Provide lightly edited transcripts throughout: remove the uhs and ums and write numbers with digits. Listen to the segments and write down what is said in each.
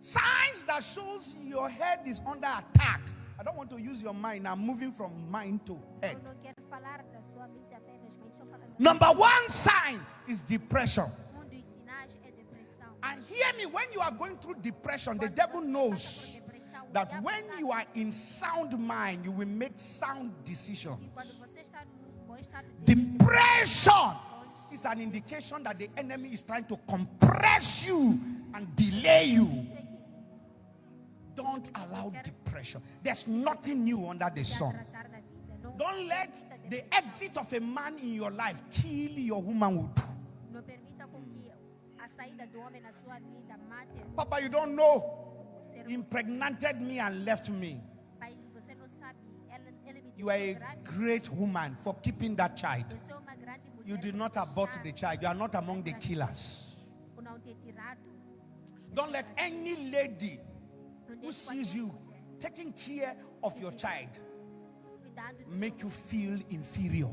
Signs that shows your head is under attack. I don't want to use your mind. I'm moving from mind to head. Number one sign is depression. And hear me, when you are going through depression, the devil knows that when you are in sound mind, you will make sound decisions. Depression is an indication that the enemy is trying to compress you and delay you. Don't allow depression. There's nothing new under the sun. Don't let the exit of a man in your life kill your womanhood. Papa, you don't know. He impregnated me and left me. You are a great woman for keeping that child. You did not abort the child. You are not among the killers. Don't let any lady who sees you taking care of your child make you feel inferior.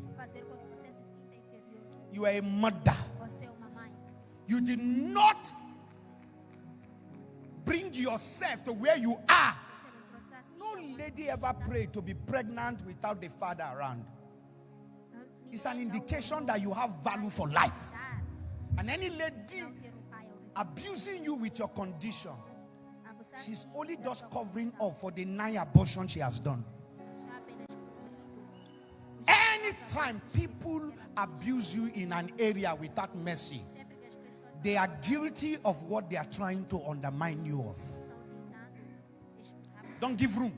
You are a mother. You did not bring yourself to where you are. No lady ever prayed to be pregnant without the father around. It's an indication that you have value for life. And any lady abusing you with your condition, she's only just covering up for the 9 abortions she has done. Anytime people abuse you in an area without mercy, they are guilty of what they are trying to undermine you of. Don't give room.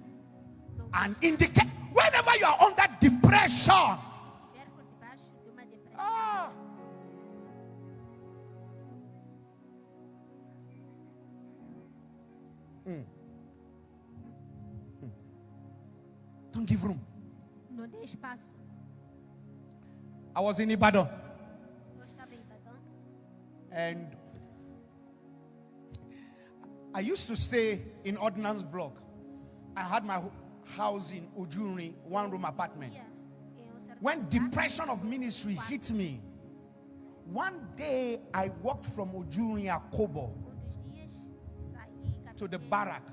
And indicate whenever you are under depression. Don't give room. I was in Ibadan. And I used to stay in Ordnance Block. I had my house in Ujuri, 1-room apartment. When depression of ministry hit me, one day I walked from Ujuri Akobo to the barrack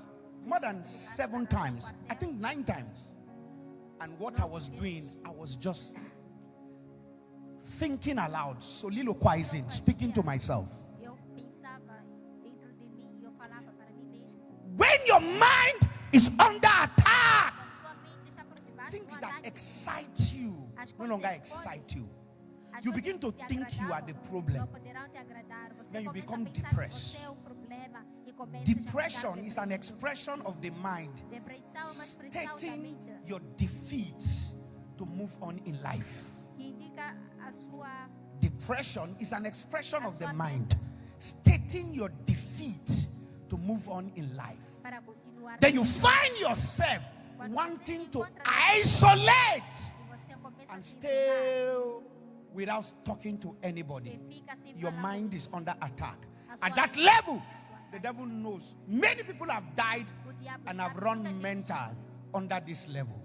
more than 7 times, I think 9 times. And what I was doing, I was just thinking aloud, soliloquizing, speaking to myself. When your mind is under attack, things that excite you no longer excite you. You begin to think you are the problem. Then you become depressed. Depression is an expression of the mind stating your defeat to move on in life. Depression is an expression of the mind stating your defeat to move on in life. Then you find yourself wanting to isolate and stay without talking to anybody. Your mind is under attack. At that level, the devil knows many people have died and have run mental under this level.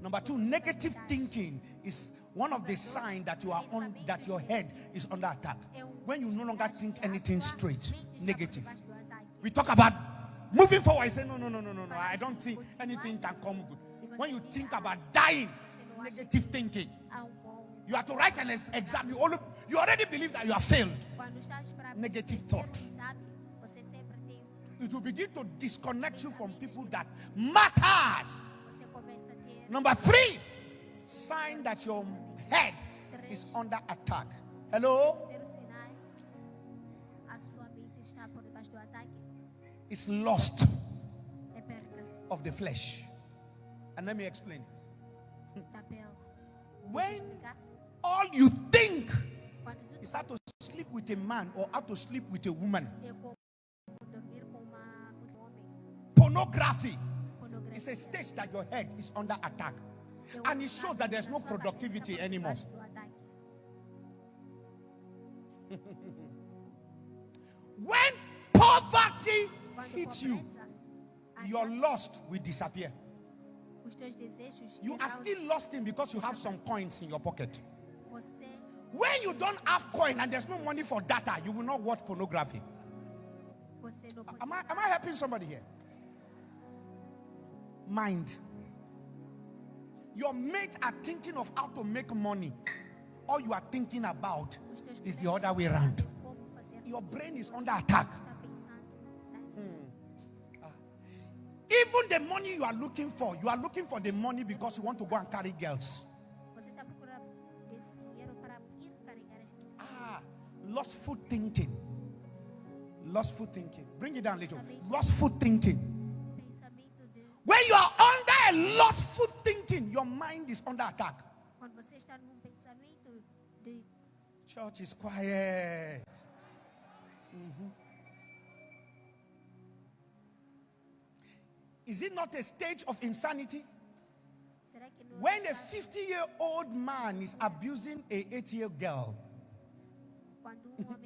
Number 2, negative thinking is one of the signs that you are on, that your head is under attack. When you no longer think anything straight, negative. We talk about moving forward. I say no. I don't think anything can come good. When you think about dying, negative thinking. You have to write an exam. You already believe that you have failed. Negative thought. It will begin to disconnect you from people that matters. Number 3, sign that your head is under attack. Hello? It's lust of the flesh. And let me explain it. When all you think is how to sleep with a man or how to sleep with a woman, pornography is a stage that your head is under attack. And it shows that there's no productivity anymore. When poverty hits you, your lust will disappear. You are still lusting because you have some coins in your pocket. When you don't have coin and there's no money for data, you will not watch pornography. Am I helping somebody here? Mind. Your mates are thinking of how to make money. All you are thinking about is the other way around. Your brain is under attack. Even the money you are looking for the money because you want to go and carry girls. Lustful thinking. Lustful thinking. Bring it down a little. Lustful thinking. When you are under a lustful thinking, your mind is under attack. Church is quiet. Is it not a stage of insanity? When a 50-year-old man is abusing a 8-year-old girl,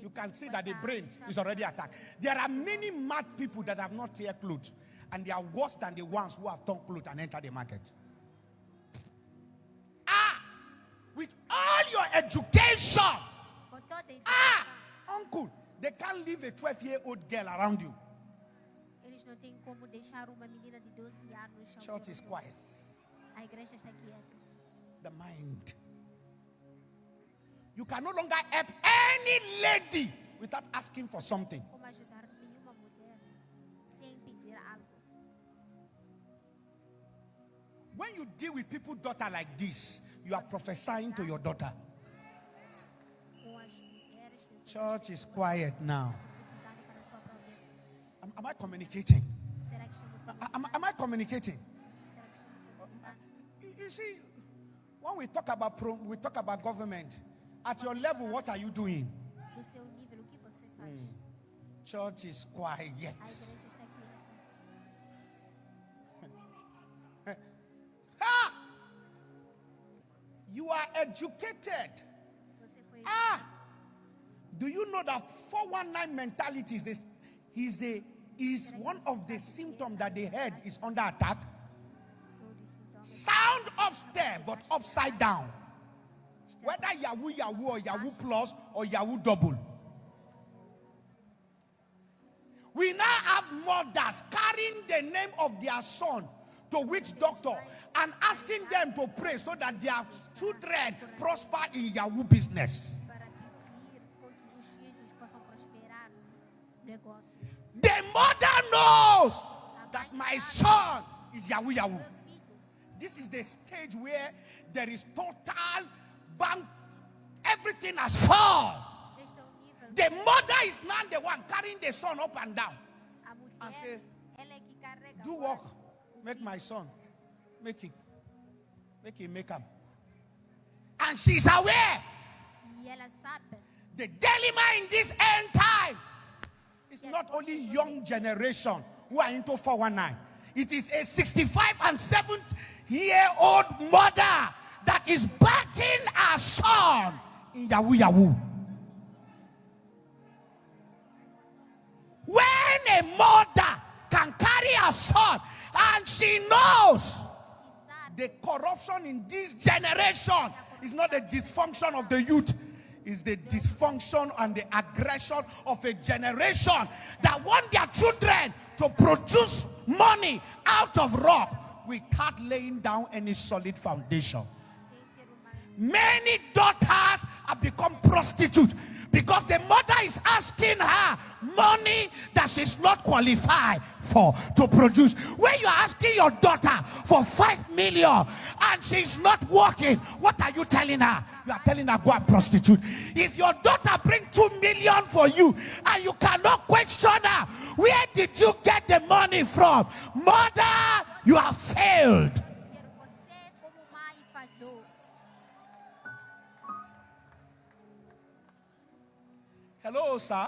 you can see that the brain is already attacked. There are many mad people that have not tear clothes, and they are worse than the ones who have torn clothes and entered the market. With all your education, uncle, they can't leave a 12-year-old girl around you. Church is quiet. The mind. You can no longer help any lady without asking for something. When you deal with people's daughter like this, you are prophesying to your daughter. Church is quiet now. Am I communicating? Am I communicating? You see, when we talk about government, at your level, what are you doing? Church is quiet. You are educated. Do you know that 419 mentality is one of the symptoms that the head is under attack? Sound upstairs, but upside down. Whether Yahoo Yahoo or Yahoo Plus or Yahoo Double. We now have mothers carrying the name of their son to witch doctor and asking them to pray so that their children prosper in Yahoo business. The mother knows that my son is Yahoo Yahoo. This is the stage where there is total bank. Everything has fallen. The mother is now the one carrying the son up and down and say, do work, make my son, make him make him. And she's aware. The dilemma in this end time is not only young generation who are into 419. It is a 65 and 70-year-old mother that is backing her son in Yahoo Yahoo. When a mother can carry her son and she knows the corruption in this generation is not the dysfunction of the youth, is the dysfunction and the aggression of a generation that want their children to produce money out of rock without laying down any solid foundation. Many daughters have become prostitutes because the mother is asking her money that she's not qualified for to produce. When you're asking your daughter for 5 million and she's not working, what are you telling her? You are telling her go and prostitute. If your daughter brings 2 million for you and you cannot question her, where did you get the money from? Mother, you have failed. Hello, sir.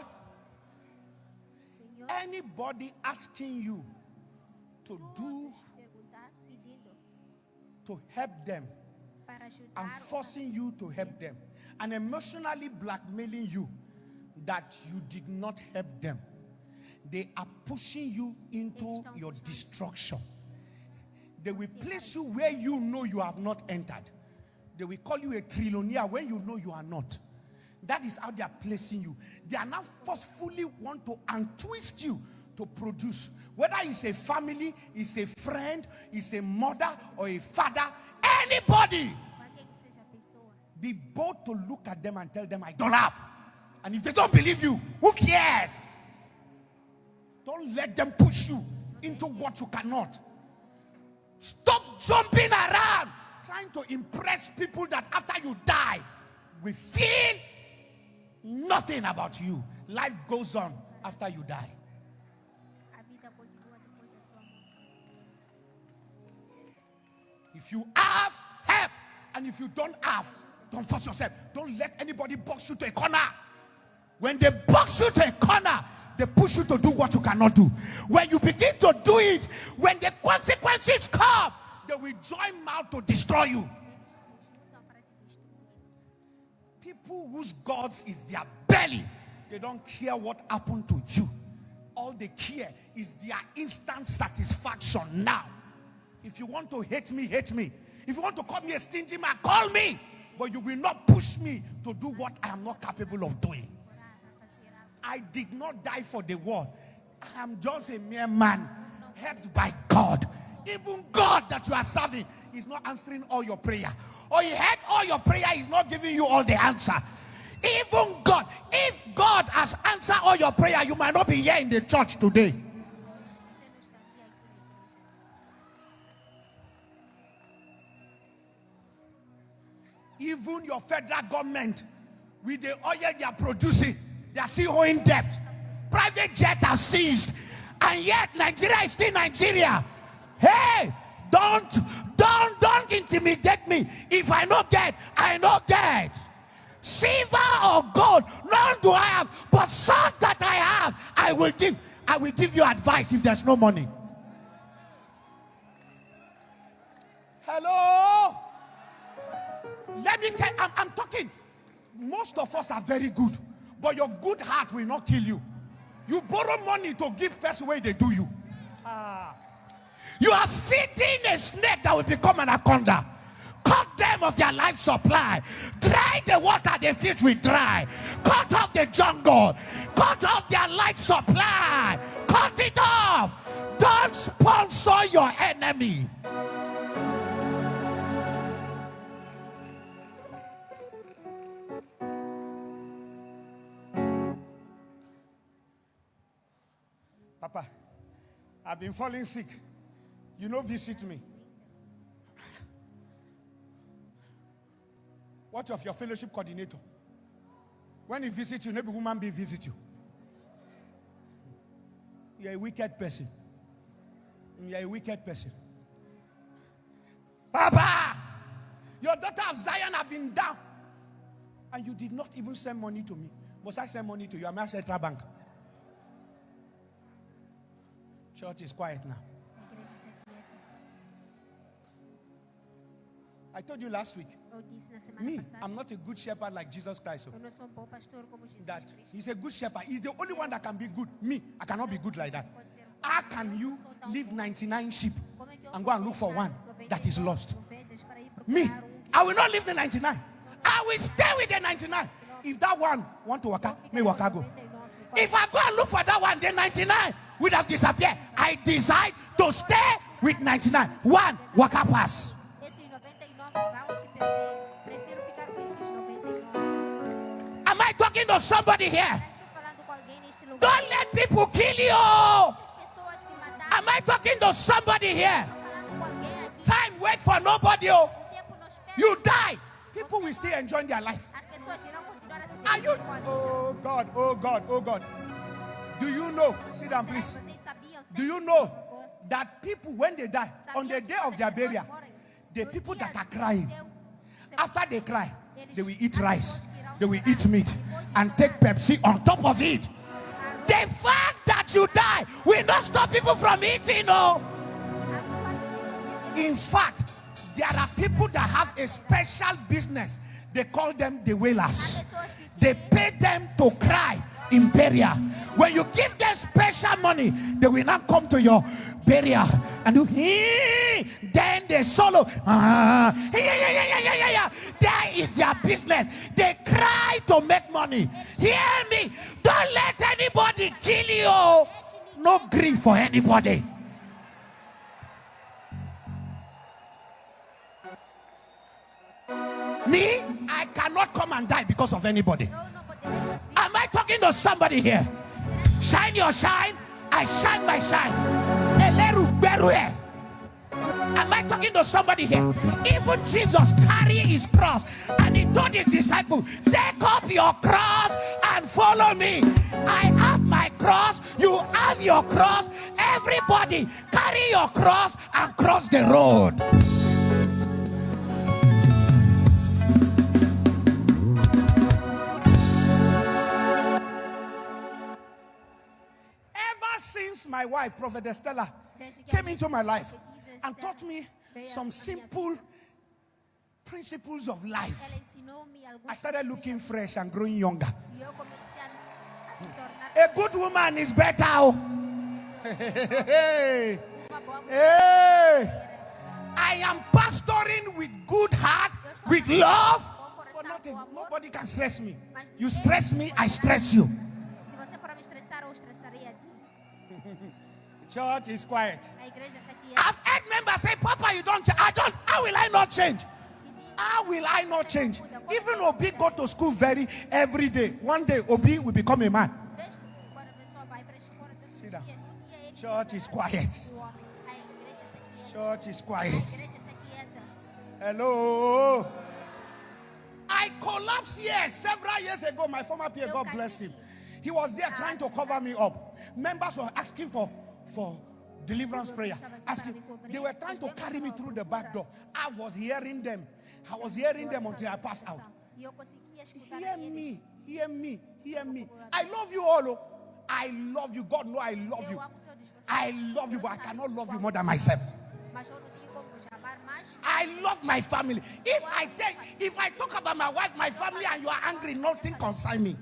Anybody asking you to do, to help them, and forcing you to help them, and emotionally blackmailing you that you did not help them, they are pushing you into your destruction. They will place you where you know you have not entered. They will call you a trillionaire when you know you are not. That is how they are placing you. They are now forcefully want to untwist you to produce. Whether it's a family, it's a friend, it's a mother or a father, anybody. Be bold to look at them and tell them, I don't have. And if they don't believe you, who cares? Don't let them push you into what you cannot. Stop jumping around trying to impress people that after you die, we feel nothing about you. Life goes on after you die. If you have, help. And if you don't have, don't force yourself. Don't let anybody box you to a corner. When they box you to a corner, they push you to do what you cannot do. When you begin to do it, when the consequences come, they will join mouth to destroy you. People whose gods is their belly, they don't care what happened to you. All they care is their instant satisfaction now. If you want to hate me, hate me. If you want to call me a stingy man, call me. But you will not push me to do what I am not capable of doing. I did not die for the world. I am just a mere man helped by God. Even God that you are serving is not answering all your prayer. Or he heard all your prayer, is not giving you all the answer. Even God, if God has answered all your prayer, you might not be here in the church today. Even your federal government, with the oil they are producing, they are still owing debt. Private jet are seized, and yet Nigeria is still Nigeria. Hey, don't intimidate me. If I not get, I not get. Silver or gold, none do I have, but some that I have, I will give you advice if there's no money. Hello? Let me tell you, I'm talking. Most of us are very good, but your good heart will not kill you. You borrow money to give person where they do you. You are feeding a snake that will become an anaconda. Cut them of their life supply. Dry the water they fish will dry. Cut off the jungle. Cut off their life supply. Cut it off. Don't sponsor your enemy. Papa, I've been falling sick. You know, visit me. What of your fellowship coordinator? When he visits you, maybe woman be visit you. You're a wicked person. You're a wicked person. Papa, your daughter of Zion have been down. And you did not even send money to me. Must I send money to you? I'm at Central Bank. Church is quiet now. I told you last week. Me, I'm not a good shepherd like Jesus Christ. That he's a good shepherd. He's the only one that can be good. Me, I cannot be good like that. How can you leave 99 sheep and go and look for one that is lost? Me, I will not leave the 99. I will stay with the 99. If that one want to waka, me waka go. If I go and look for that one, the 99 would have disappeared. I decide to stay with 99. One waka pass. Am I talking to somebody here? Don't let people kill you. Am I talking to somebody here? Time wait for nobody. You die. People will still enjoy their life. Are you? Oh God, oh God, oh God. Do you know? Sit down, please. Do you know that people, when they die, on the day of their burial, the people that are crying, after they cry, they will eat rice, they will eat meat, and take Pepsi on top of it. The fact that you die will not stop people from eating, no. In fact, there are people that have a special business. They call them the wailers. They pay them to cry in burial. When you give them special money, they will not come to your burial, and you then they solo. There is their business. They cry to make money. Hear me. Don't let anybody kill you. No grief for anybody. Me, I cannot come and die because of anybody. Am I talking to somebody here? Shine your shine, I shine my shine. Am I talking to somebody here? Even Jesus carried his cross and he told his disciples, take up your cross and follow me. I have my cross, you have your cross. Everybody carry your cross and cross the road. Since my wife, Prophet Estella, came into my life and taught me some simple principles of life, I started looking fresh and growing younger. A good woman is better. Hey. I am pastoring with good heart, with love, but nothing. Nobody can stress me. You stress me, I stress you. Church is quiet. I've heard members say, Papa, you don't change. I don't. How will I not change? How will I not change? Even Obi go to school every day. One day, Obi will become a man. Sit down. Church is quiet. Church is quiet. Hello. I collapsed here several years ago. My former peer, God bless him. He was there trying to cover me up. Members were asking for deliverance prayer. They were trying to carry me through the back door. I was hearing them. Until I passed out. Hear me. I love you all. I love you. God knows I love you. I love you, but I cannot love you more than myself. I love my family. If I talk about my wife, my family, and you are angry, nothing concerns me.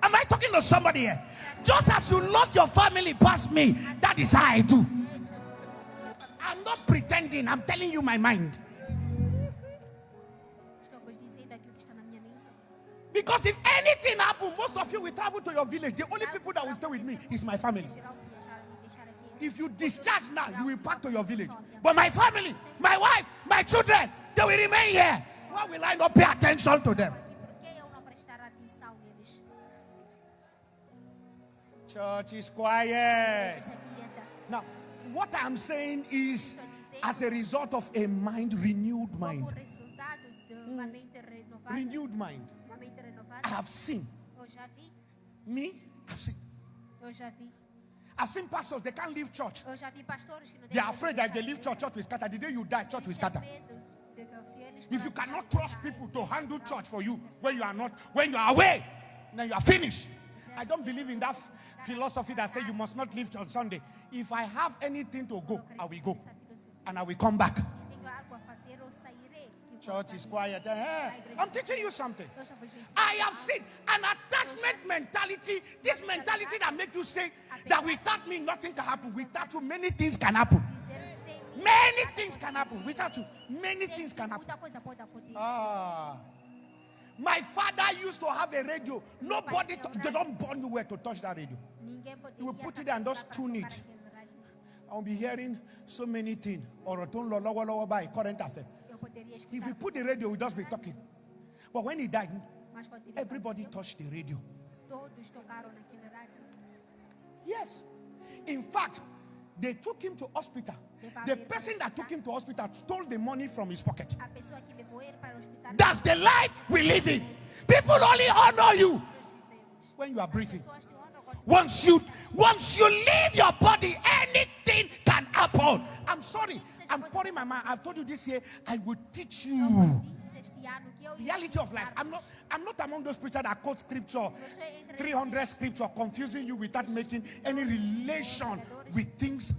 Am I talking to somebody here? Just as you love your family past me, that is how I do. I'm not pretending. I'm telling you my mind. Because if anything happens, most of you will travel to your village. The only people that will stay with me is my family. If you discharge now, you will back to your village. But my family, my wife, my children, they will remain here. Why will I not pay attention to them? Church is quiet. Now, what I'm saying is as a result of a renewed mind. Renewed mind. I have seen. Me? I've seen pastors, they can't leave church. They are afraid that if they leave church, church will scatter. The day you die, church will scatter. If you cannot trust people to handle church for you when you are away, then you are finished. I don't believe in that philosophy that says you must not leave on Sunday. If I have anything to go, I will go. And I will come back. Church is quiet. I'm teaching you something. I have seen an attachment mentality. This mentality that makes you say that without me nothing can happen. Without you many things can happen. Many things can happen. Without you many things can happen. My father used to have a radio. Nobody, they don't born you where to touch that radio. You will put it and just tune it. I'll be hearing so many things. Or by current affair. If you put the radio, we'll just be talking. But when he died, everybody touched the radio. Yes. In fact, they took him to hospital. The person that took him to hospital stole the money from his pocket. That's the life we live in. People only honor you when you are breathing. Once you leave your body, anything can happen. I'm sorry. I'm pouring my mind. I've told you this year, I will teach you Reality of life. I'm not among those preachers that quote scripture, 300 scripture, confusing you without making any relation with things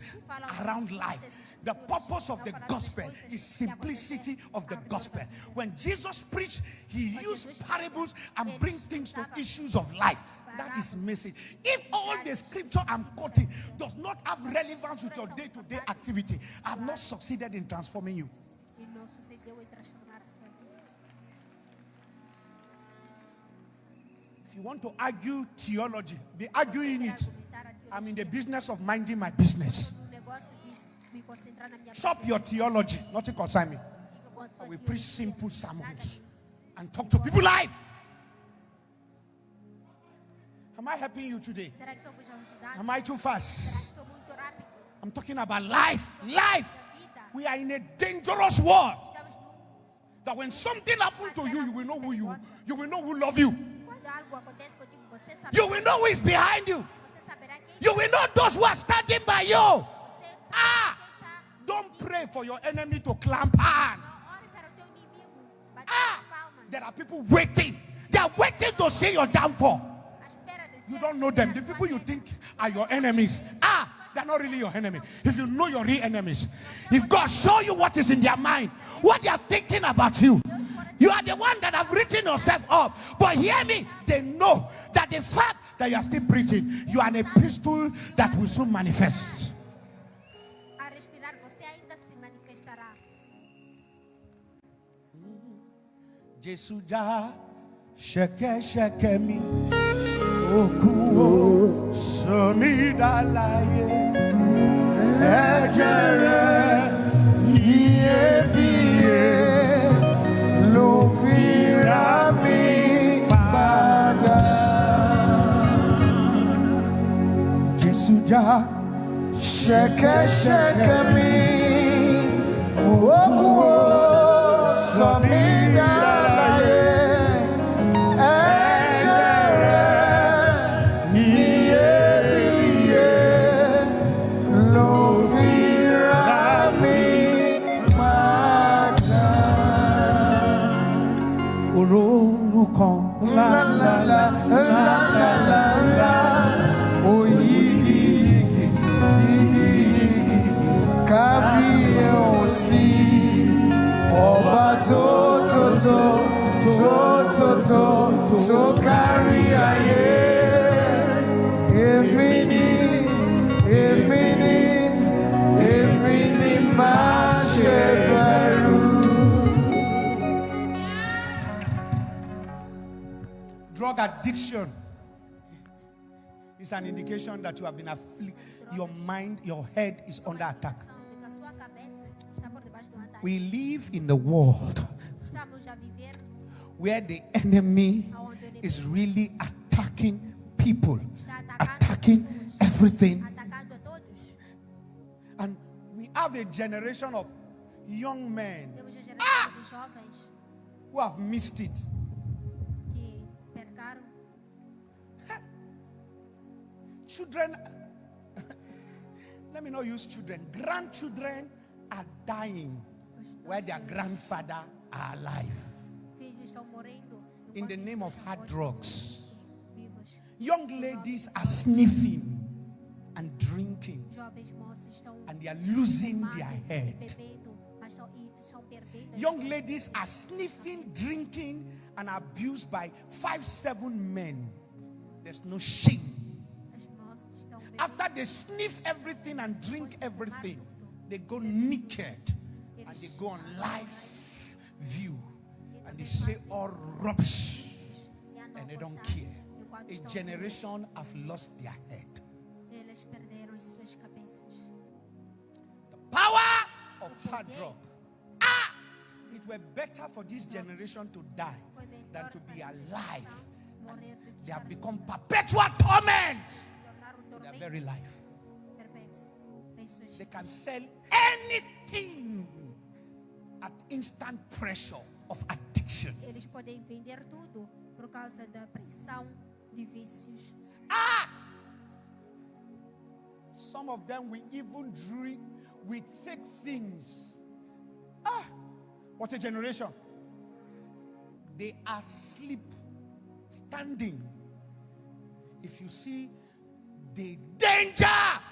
around life. The purpose of the gospel is simplicity of the gospel. When Jesus preached, he used parables and bring things to issues of life. That is message. If all the scripture I'm quoting does not have relevance with your day-to-day activity, I have not succeeded in transforming you. If you want to argue theology, be arguing it. I'm in the business of minding my business. Stop your theology. Nothing concern me. But we preach simple sermons and talk to people life. Am I helping you today? Am I too fast? I'm talking about life. Life. We are in a dangerous world. That when something happens to you, you will know will know who love you. You will know who is behind you. You will know those who are standing by you. Don't pray for your enemy to clamp hand. There are people waiting. They are waiting to see your downfall. You don't know them. The people you think are your enemies, they're not really your enemy. If you know your real enemies, if God show you what is in their mind, what they are thinking about you, you are the one that have written yourself up. But hear me, they know that the fact that you are still preaching, you are an epistle that will soon manifest. Jesus shake shake me okuo somidalaye ejere yebie lo fira mi pada Jesus shake shake me okuo somidalaye la la la la la la la oh yigi kabi osi oba to carry aye emini ma shebaru. Drug addiction is an indication that you have been afflicted. Your mind, your head is under attack. We live in the world where the enemy is really attacking people, attacking everything. And we have a generation of young men who have missed it. Children, let me not use children. Grandchildren are dying where their grandfather are alive. In the name of hard drugs. Young ladies are sniffing and drinking. And they are losing their head. Young ladies are sniffing, drinking, and abused by 5-7 men. There's no shame. After they sniff everything and drink everything, they go naked and they go on live view and they say all rubbish and they don't care. A generation have lost their head. The power of hard drug. It were better for this generation to die than to be alive. And they have become perpetual torment to their very life. They can sell anything at instant pressure of addiction. Eles podem vender tudo por causa da pressão de vícios. Some of them will even drink with fake things. What a generation. They are asleep, standing. If you see the danger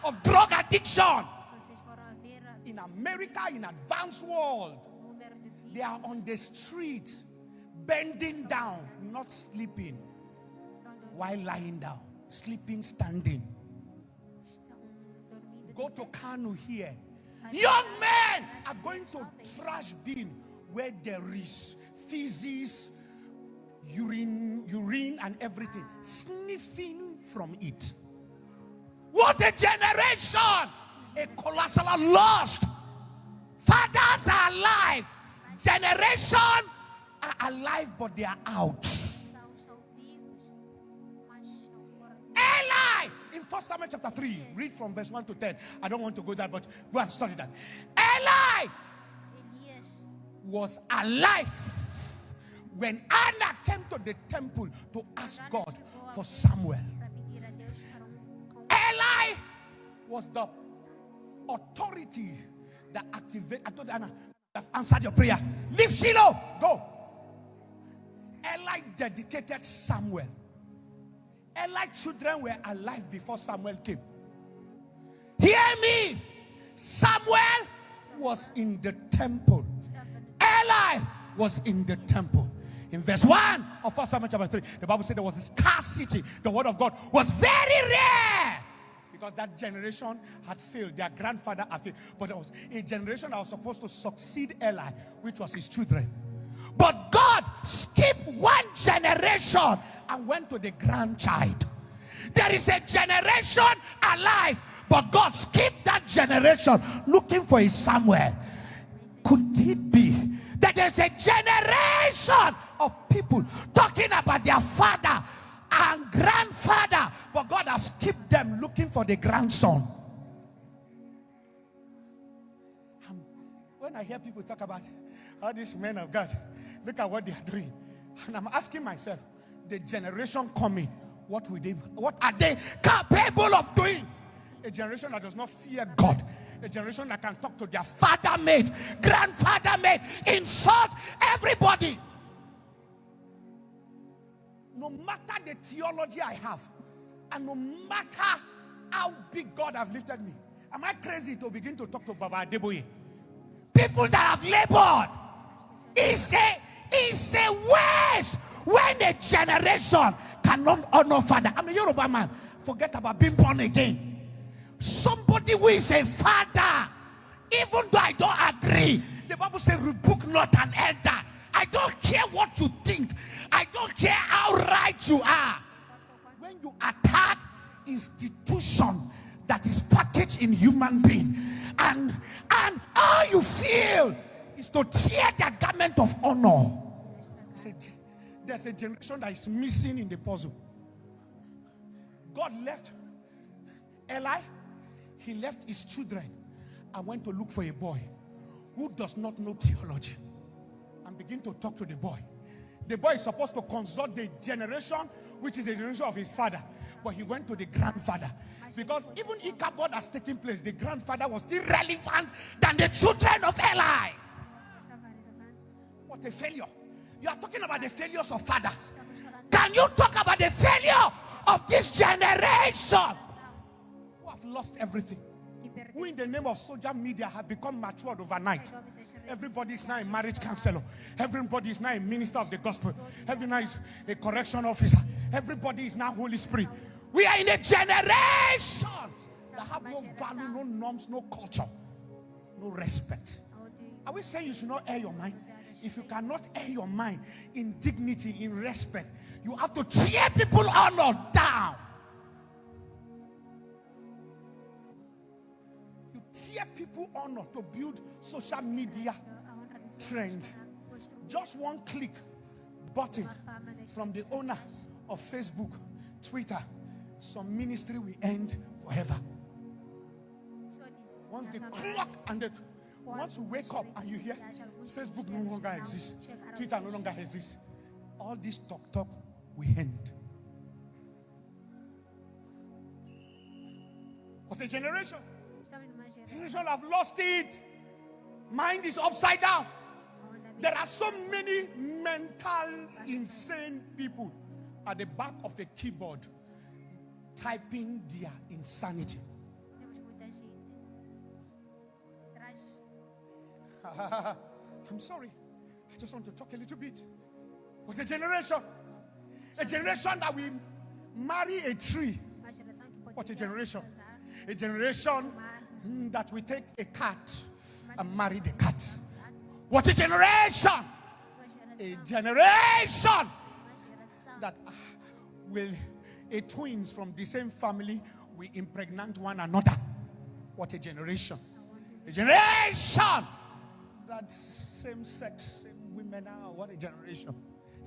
of drug addiction Vocês foram a ver in America, in advanced world, o número de vídeos. they are on the street, bending down, not sleeping, while lying down, sleeping, standing. Estão dormindo. Go to Kanu here. Young men are going to trash bin where there is feces, urine and everything, sniffing from it. What a generation! A colossal lost. Fathers are alive. Generation are alive, but they are out. Estão vivos, mas estão fora. Eli, in 1 Samuel chapter 3, read from verse 1 to 10. I don't want to go there, but go and study that. Eli Elias was alive when Anna came to the temple to ask God for Samuel. para pedir a Deus para Eli was the authority that activated. I told Anna, I've answered your prayer. Leave Shiloh, go. Eli dedicated Samuel. Eli's children were alive before Samuel came. Hear me. Samuel was in the temple. Eli was in the temple. In verse 1 of 1 Samuel chapter 3, the Bible said there was a scarcity. The word of God was very rare because that generation had failed. Their grandfather had failed. But there was a generation that was supposed to succeed Eli, which was his children. But God skipped one generation and went to the grandchild. There is a generation alive, but God skipped that generation looking for his Samuel. Could it be that there's a generation of people talking about their father and grandfather, but God has skipped them looking for the grandson? When I hear people talk about all these men of God, look at what they are doing, and I'm asking myself, the generation coming, what are they capable of doing? A generation that does not fear God. A generation that can talk to their father mate, grandfather mate, insult everybody. No matter the theology I have, and no matter how big God has lifted me, am I crazy to begin to talk to Baba Adeboye? People that have labored. It's a waste when a generation cannot honor father. I'm a Yoruba man. Forget about being born again. Somebody who is a father, even though I don't agree, the Bible says rebuke not an elder. I don't care what you think. I don't care how right you are. When you attack institution that is packaged in human being, and all you feel is to tear their garment of honor. There's a generation that is missing in the puzzle. God left Eli. He left his children and went to look for a boy who does not know theology and begin to talk to the boy. The boy is supposed to consult the generation which is the generation of his father, but he went to the grandfather because even Ichabod has taken place, the grandfather was still relevant than the children of Eli. What a failure. You are talking about the failures of fathers. Can you talk about the failure of this generation who have lost everything, who in the name of social media have become matured overnight? Everybody is now a marriage counselor. Everybody is now a minister of the gospel. Everybody is a correction officer. Everybody is now Holy Spirit. We are in a generation that have no value, no norms, no culture, no respect. Are we saying you should not air your mind? If you cannot air your mind in dignity, in respect, you have to tear people honor down. You tear people honor to build social media trend. Just one click button from the owner of Facebook, Twitter, some ministry will end forever. Once they clock and once you wake up and you hear Facebook no longer exists, Twitter no longer exists, all this talk will end. What a generation! Generation have lost it. Mind is upside down. There are so many mental insane people at the back of a keyboard typing their insanity. Temos muita gente atrás. I'm sorry. I just want to talk a little bit. What's a generation? A generation that we marry a tree. Uma geração que pode What a casar, generation. A generation that we take a cat and marry the cat. What a generation. uma A geração, generation uma geração that will a twins from the same family we impregnate one another. What a generation. A generation that same sex, same women are. What a generation.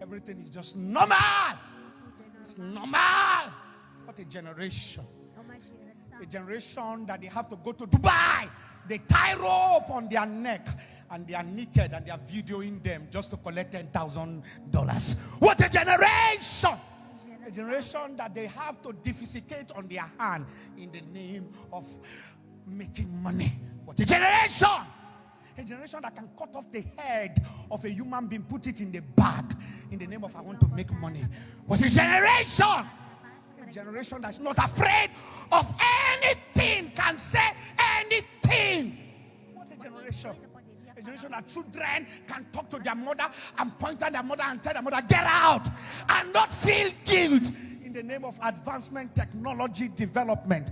Everything is just normal. It's normal. What a generation. é uma geração. A generation that they have to go to Dubai. They tie rope on their neck and they are naked and they are videoing them just to collect $10,000. What a generation! A generation that they have to defecate on their hand in the name of making money. What a generation! A generation that can cut off the head of a human being, put it in the bag in the name of I want to make money. What a generation! A generation that's not afraid of anything, can say anything. What a generation. A generation that children can talk to their mother and point at their mother and tell their mother, get out, and not feel guilt in the name of advancement, technology, development.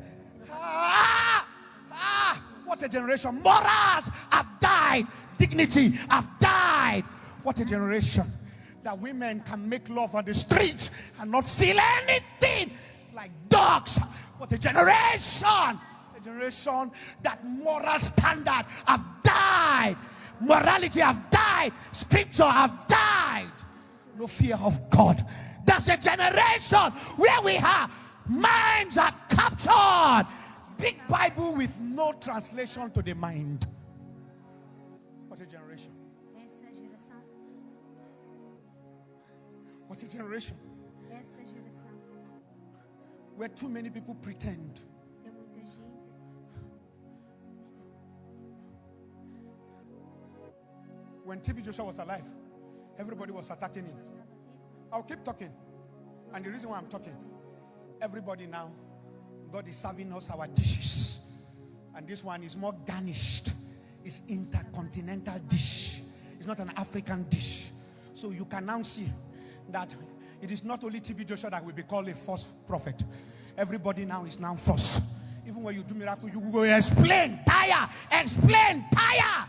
What a generation. Morals have died. Dignity have died. What a generation. That women can make love on the streets and not feel anything like dogs. What a generation. A generation that moral standard have died. Morality have died. Scripture have died. No fear of God. That's a generation where we have minds are captured. Big Bible with no translation to the mind. What a generation. Essa geração, What a generation. essa geração, Where too many people pretend. tem muita gente. When TB Joshua was alive, everybody was attacking him. I'll keep talking. And the reason why I'm talking, everybody now, God is serving us our dishes. And this one is more garnished. It's intercontinental dish. It's not an African dish. So you can now see that it is not only TB Joshua that will be called a false prophet. Everybody now is now false. Even when you do miracle, you will explain, tire, explain, tire.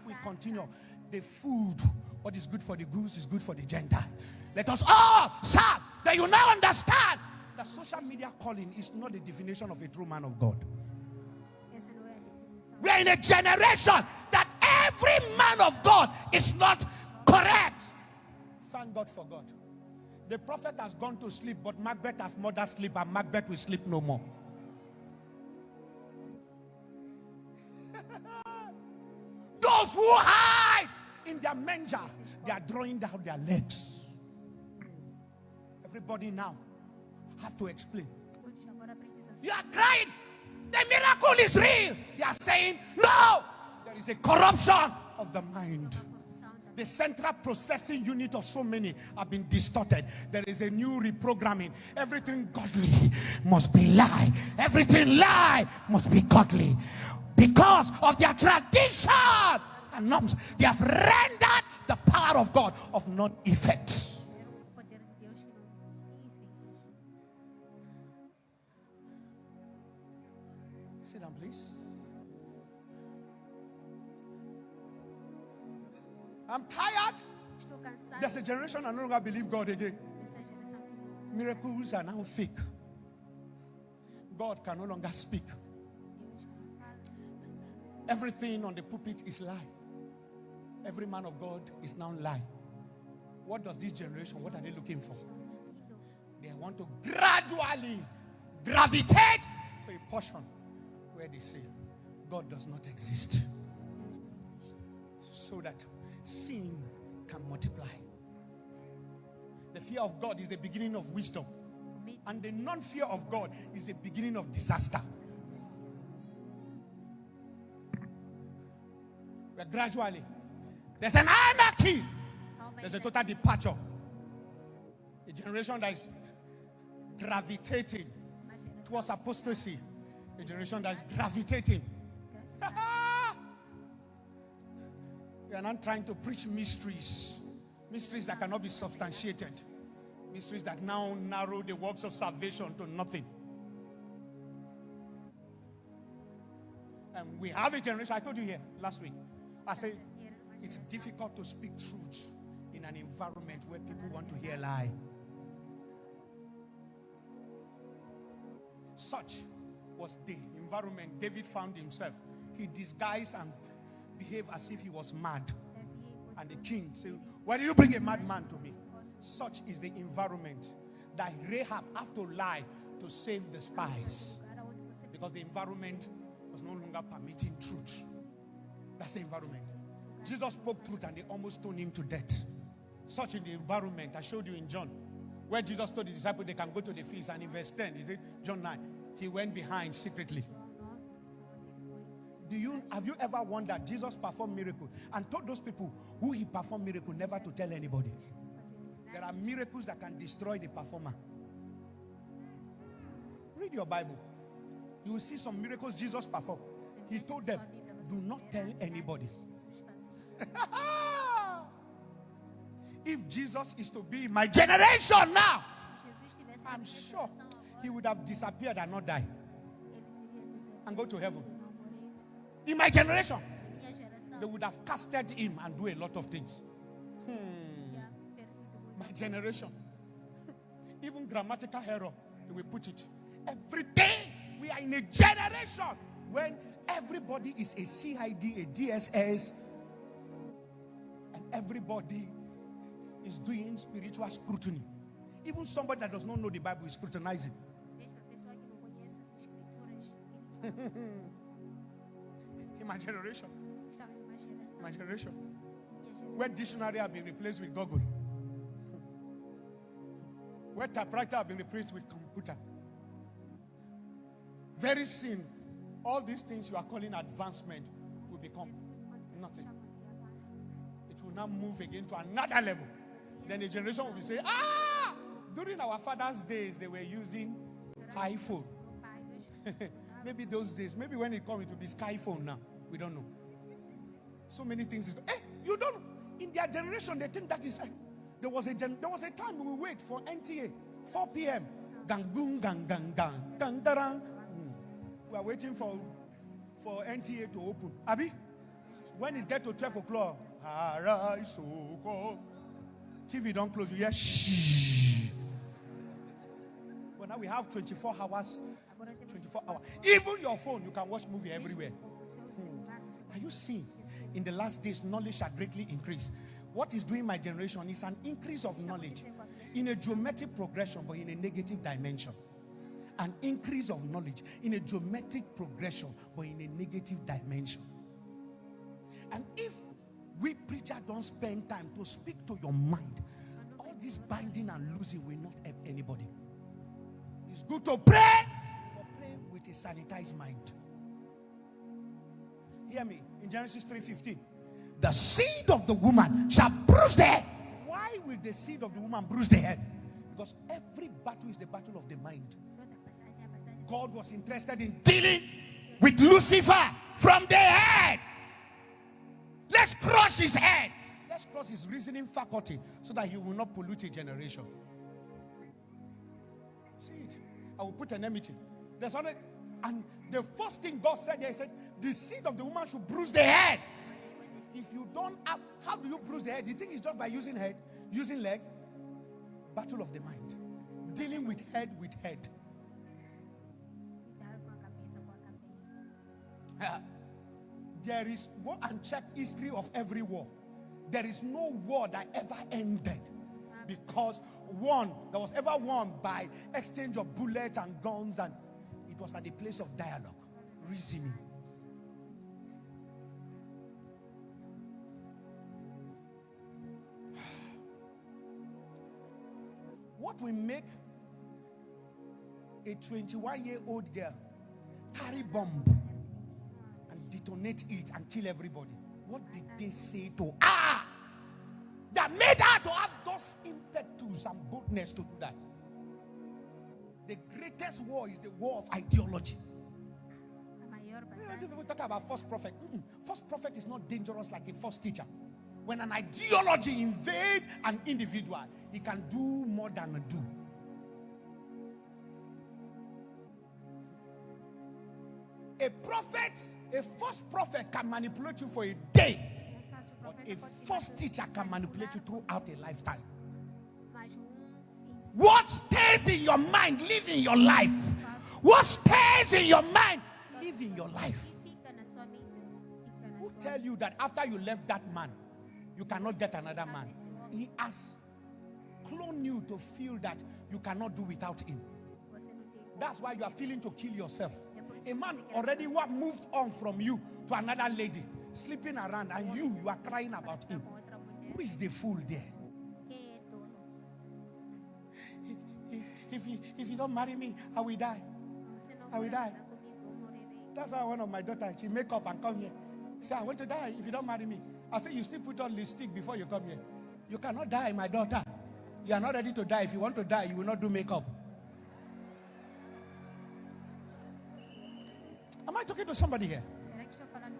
We continue. The food, what is good for the goose is good for the Gentile. Let us all serve. That you now understand that social media calling is not the definition of a true man of God. Essa não é a definição. We are in a generation that every man of God is not correct. Thank God for God. The prophet has gone to sleep, but Macbeth has murdered sleep, and Macbeth will sleep no more. Those who hide in their manger, they are drawing down their legs. Everybody now have to explain. Todos agora precisam You are crying. The miracle is real. They are saying, no. There is a corruption of the mind. corrupção da The central processing unit of so many have been distorted. There is a new reprogramming. Everything godly must be lie. Everything lie must be godly. Because of their tradition and norms, they have rendered the power of God of non-effect. o poder de Deus que não tem efeito. Sit down, please. I'm tired. Estou cansado There's a generation that no longer believe God again. dessa geração que não Miracles are now fake. God can no longer speak. Deus não fala. Everything on the pulpit is lie. Every man of God is now lie. What does this generation, what are they looking for? They want to gradually gravitate to a portion where they say God does not exist, so that sin can multiply. The fear of God is the beginning of wisdom, and the non-fear of God is the beginning of disaster. We're gradually, There's an anarchy. There's a total departure. A generation that is gravitating towards apostasy. A generation that is gravitating. We are not trying to preach mysteries. Mysteries that cannot be substantiated. Mysteries that now narrow the works of salvation to nothing. And we have a generation, I told you here last week, I said it's difficult to speak truth in an environment where people want to hear lie. Such was the environment David found himself. He disguised and behaved as if he was mad. And the king said, why did you bring a madman to me? Such is the environment that Rahab have to lie to save the spies. Because the environment was no longer permitting truth. That's the environment. Jesus spoke truth and they almost stoned him to death. Such in the environment, I showed you in John, where Jesus told the disciples they can go to the feast, and in verse 10, is it John 9? He went behind secretly. Have you ever wondered Jesus performed miracles and told those people who he performed miracles never to tell anybody? There are miracles that can destroy the performer. Read your Bible. You will see some miracles Jesus performed. He told them, do not tell anybody. If Jesus is to be my generation now, I'm sure he would have disappeared and not die and go to heaven. In my generation, they would have casted him and do a lot of things. My generation, even grammatical error, they will put it. Everything. We are in a generation when everybody is a CID, a DSS, and everybody is doing spiritual scrutiny. Even somebody that does not know the Bible is scrutinizing. In my generation, where dictionary have been replaced with Google, where typewriter have been replaced with computer. Very soon, all these things you are calling advancement will become nothing. It will now move again to another level. Then the generation will be saying, during our fathers' days, they were using iPhone. Maybe those days, maybe when it comes, it will be Skyphone now. We don't know. So many things. You don't know. In their generation, they think that is. There was a time we would wait for NTA, 4 p.m. Gang, gang, gang, gang, gang, gang. We are waiting for NTA to open. Abi, when it gets to 12 o'clock, TV don't close. You hear shh. But now we have 24 hours. 24 hours. Even your phone, you can watch movie everywhere. Are you seeing? In the last days, knowledge shall greatly increase. What is doing my generation is an increase of knowledge in a geometric progression, but in a negative dimension. An increase of knowledge in a geometric progression, but in a negative dimension. And if we preachers don't spend time to speak to your mind, all this binding and losing will not help anybody. It's good to pray, but pray with a sanitized mind. Hear me. In Genesis 3:15, the seed of the woman shall bruise the head. Why will the seed of the woman bruise the head? Because every battle is the battle of the mind. God was interested in dealing with Lucifer from the head. Let's crush his head. Let's crush his reasoning faculty so that he will not pollute a generation. See it. I will put an enmity. There's only, and the first thing God said there, he said, the seed of the woman should bruise the head. If you don't have, how do you bruise the head? You think it's just by using head, using leg? Battle of the mind. Dealing with head with head. There is, go and check history of every war. There is no war that ever ended because there was ever won by exchange of bullets and guns, and it was at the place of dialogue, reasoning. What will make a 21-year-old girl carry bomb and detonate it and kill everybody? What did they say to That made her to have those impetus and boldness to do that. The greatest war is the war of ideology. People talk about false prophet. False prophet is not dangerous like a false teacher. When an ideology invades an individual, he can do more than do. A prophet, a false prophet can manipulate you for a day, but a false teacher can manipulate you throughout a lifetime. What stays in your mind, live in your life. What stays in your mind, live in your life. Who tell you that after you left that man, you cannot get another man? He has cloned you to feel that you cannot do without him. That's why you are feeling to kill yourself. A man already moved on from you to another lady, sleeping around, and you are crying about him. Who is the fool there? If you don't marry me, I will die. I will die. That's why one of my daughters, she make up and come here. She said, I want to die if you don't marry me. I said, you still put on lipstick before you come here. You cannot die, my daughter. You are not ready to die. If you want to die, you will not do makeup. Am I talking to somebody here?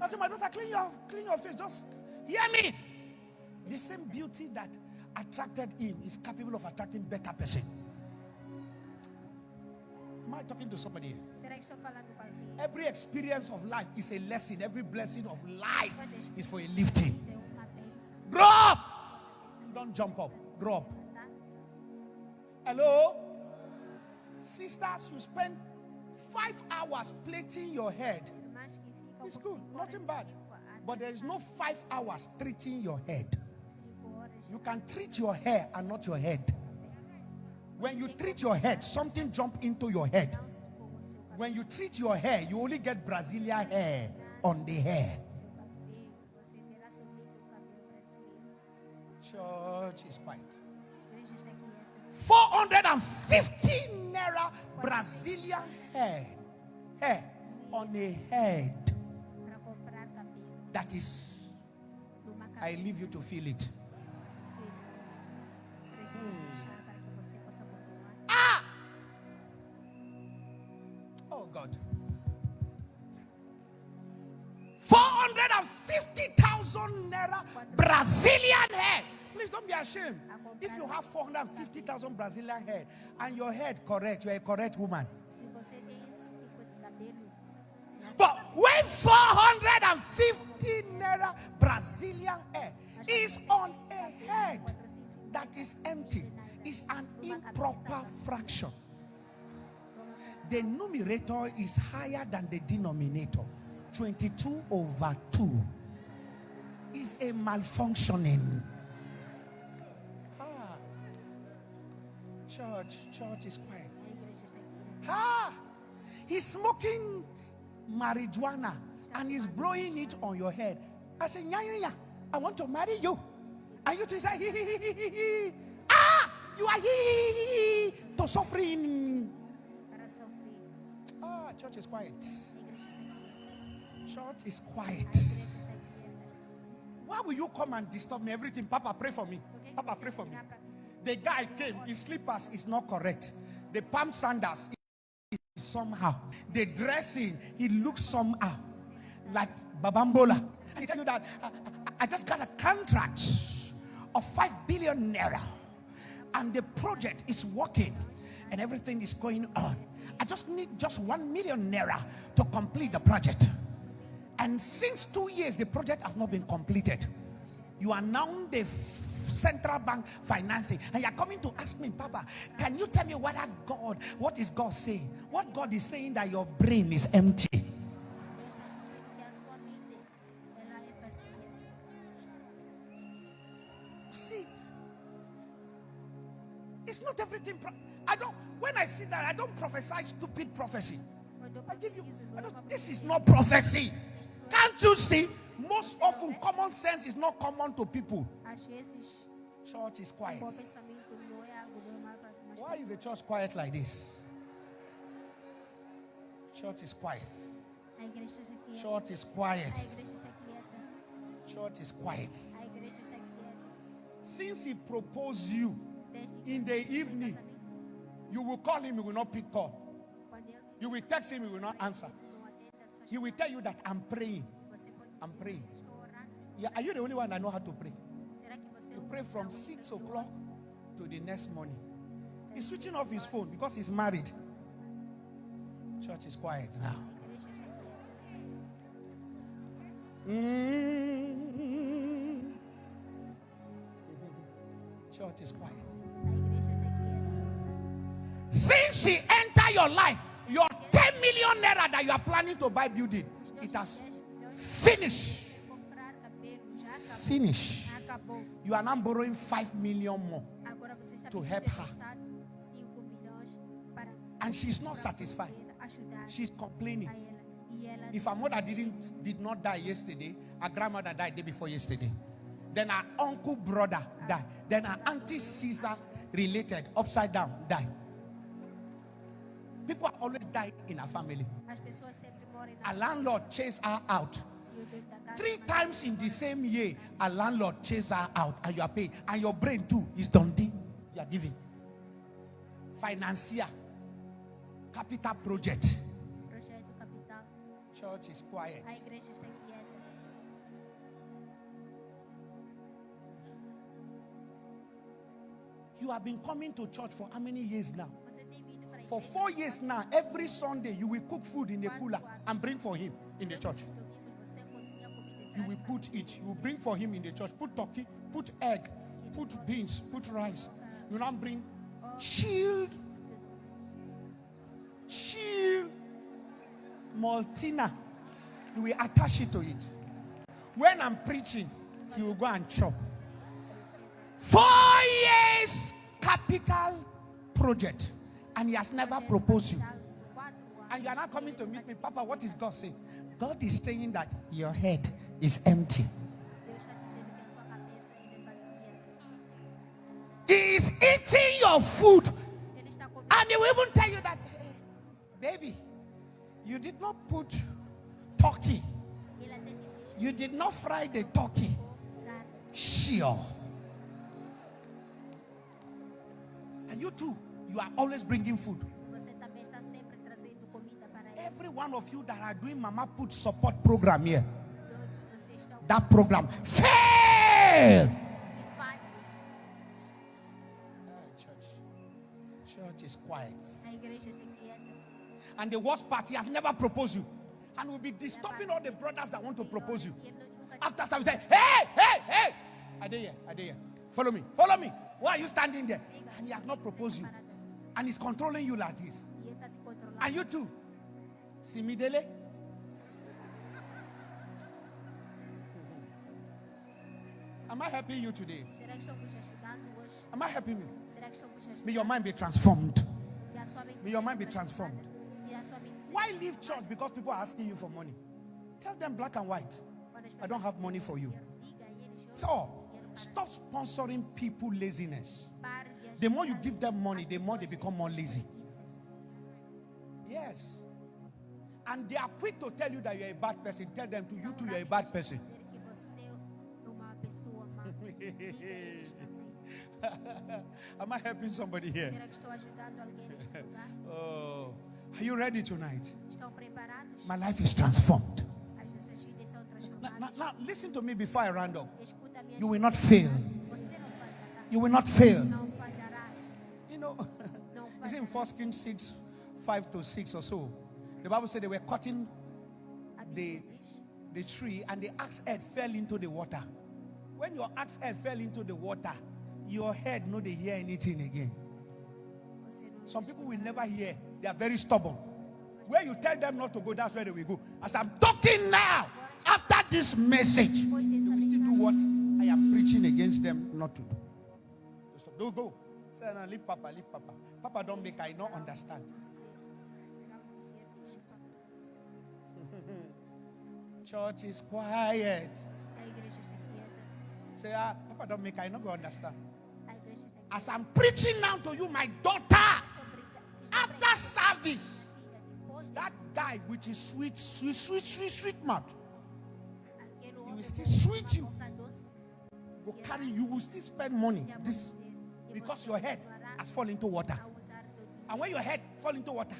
I said, my daughter, clean your face. Just hear me. The same beauty that attracted him is capable of attracting better person. Am I talking to somebody here? Every experience of life is a lesson. Every blessing of life is for a lifting. Grow up. Don't jump up. Grow up. Hello? Sisters, you spend 5 hours plaiting your head. It's good. Nothing bad. But there is no 5 hours treating your head. You can treat your hair and not your head. When you treat your head, something jump into your head. When you treat your hair, you only get Brazilian hair on the hair. Church is quiet. 450 naira Brazilian hair on a head. That is, I leave you to feel it. Oh God. 450,000 naira Brazilian hair. Please don't be ashamed. If you have 450,000 Brazilian hair and your head correct, you are a correct woman. But when 450 naira Brazilian hair is on a head that is empty, it's an improper fraction. The numerator is higher than the denominator. 22/2 is a malfunctioning. Church is quiet. He's smoking marijuana and he's blowing it on your head. I say, yeah, I want to marry you. And you to say, you are to suffering. Church is quiet. Church is quiet. Why will you come and disturb me? Everything, Papa, pray for me. Papa, pray for me. The guy came, his slippers is not correct. The palm sandals is somehow. The dressing, he looks somehow like Babambola. I tell you that I just got a contract of 5 billion naira, and the project is working, and everything is going on. I just need 1 million naira to complete the project. And since 2 years, the project has not been completed. You are now the central bank financing, and you are coming to ask me, Papa, can you tell me what is God saying? What God is saying, that your brain is empty. See, it's not everything. When I see that, I don't prophesy stupid prophecy. This is not prophecy. Can't you see? Most often, common sense is not common to people. Church is quiet. Why is the church quiet like this? Church is quiet. Church is quiet. Church is quiet. Since he proposed you desde que in the evening, you will call him, he will not pick call. quando ele You will text him, he will not answer. não atende a sua He will tell you that I'm praying. você pode I'm dizer, praying. estou orando. Yeah, are you the only one that know how to pray? Será que você You é o pray único from que 6 sabe o'clock to the next morning. He's switching off his phone because he's married. Church is quiet now. orar? A igreja está quieta. Church is quiet. A igreja está quieta. Since she entered your life, your 10 million naira that you are planning to buy building, it has finished. Comprar cabelo já acabou. Finished. Acabou. You are now borrowing 5 million more. Agora você está To pedindo help her. emprestado 5 milhões para And she's not satisfied. ajudar She's complaining. a ela. E ela If her mother did not die yesterday, her grandmother died day before yesterday. Then her uncle brother died. Then her auntie Caesar related upside down died. People are always dying in her family. as pessoas sempre morrem A na landlord chased her out. e o dono da casa 3 times in the same year, a landlord chased her out, and you are paying. And your brain too is dundee. You are giving. Financier. Capital project. projeto capital. Church is quiet. A igreja está quieta. You have been coming to church for how many years now? Você tem vindo para a For igreja 4 years now, every Sunday you will cook food in the cooler and bring for him in the church. Domingos você cozinha comida e You traz will para put it. You will bring for him in the church. Put turkey, put egg, put beans, put rice. You now bring chilled Maltina. You will attach it to it. When I'm preaching, he will go and chop. 4 years capital project, and he has never proposed you. 4 And you are not coming to meet me, Papa. What is God saying? God is saying that your head is empty. Deus está dizendo que a sua cabeça é vazia. He is eating your food, Ele está comendo. and he will even tell you that, "Hey, baby, you did not put turkey. Ele até te diz You did not fry the turkey. carne. Sure." And you too, you are always bringing food. Você também está sempre trazendo comida para ele. Every one of you that are doing Mama Put support program here, Todos vocês estão that program fail. e fazem. Church is quiet. A igreja está quieta. And the worst part, he has never proposed you. And will be disturbing all the brothers that want to propose you. E ele nunca After service, say, hey. I dare here. Follow me. Why are you standing there? And he has not proposed you. And he's controlling you like this. E ele está te controlando. And you too. Simidele. Am I helping you today? Será que estou vos ajudando hoje? Am I helping you? Será que estou vos ajudando? May your mind be transformed. E a sua mente May your seja mind be transformada. transformed. E a sua mente seja Why leave church? Because people are asking you for money. Tell them black and white. Quando as I don't have money for you. Diga a eles, eu So, não tenho dinheiro para stop sponsoring people laziness. Pare de The more you ajudar give them money, as the more they pessoas become more lazy. preguiças. Yes. And they are quick to tell you that you're a bad person. Tell them to you too, you're a bad person. Dizer que você é uma pessoa má. Diga a eles também. Am I helping somebody here? Será que estou ajudando alguém neste lugar? Oh, are you ready tonight? Estão preparados? My life is transformed. As nossas vidas são Now, transformadas. listen to me before I round up. Escuta a minha You will história. not fail. Você não falhará. You will not fail. Não falharás. You know, Não it's in falharás. 1 Kings 6, 5 to 6 or so. The Bible said they were cutting A the, Bíblia diz, the tree and the axe head fell into the water. When your axe head fell into the water, your head no they hear anything again. você não Some people will never hear. They are very stubborn. Where you tell them not to go, that's where they will go. As I'm talking now, after this message, depois they dessa will still do mensagem. what I am preaching against them not to do. Stop. Don't go. Say, no, leave Papa, leave Papa. Papa don't make, I don't understand. Church is quiet. A igreja está quieta. Say, Papa don't make, I don't understand. A igreja está quieta. As I'm preaching now to you, my daughter, after service, that guy which is sweet mouth, he will still sweet you. Go carry you will still spend money. This because your head has fallen into water. And when your head fall into water,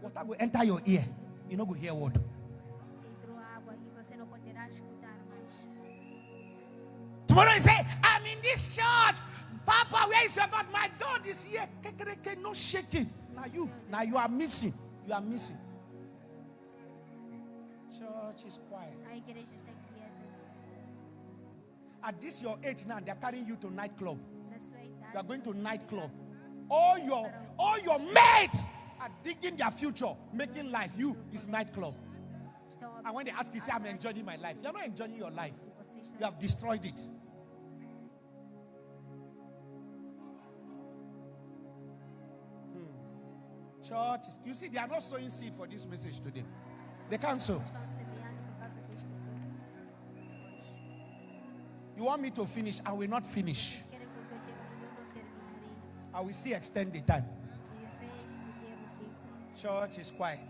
water will enter your ear. You know, go hear word. Tomorrow you say, I'm in this church. Papa, where is your God? My God is here. No shaking. Now you are missing. You are missing. Church is quiet. At this your age now, they are carrying you to nightclub. You are going to nightclub. All your mates are digging their future, making life. You is nightclub. And when they ask you, say, I'm enjoying my life. You are not enjoying your life. You have destroyed it. Church, you see, they are not sowing seed for this message today. They can't sow. You want me to finish? I will not finish. I will still extend the time. Church is quiet.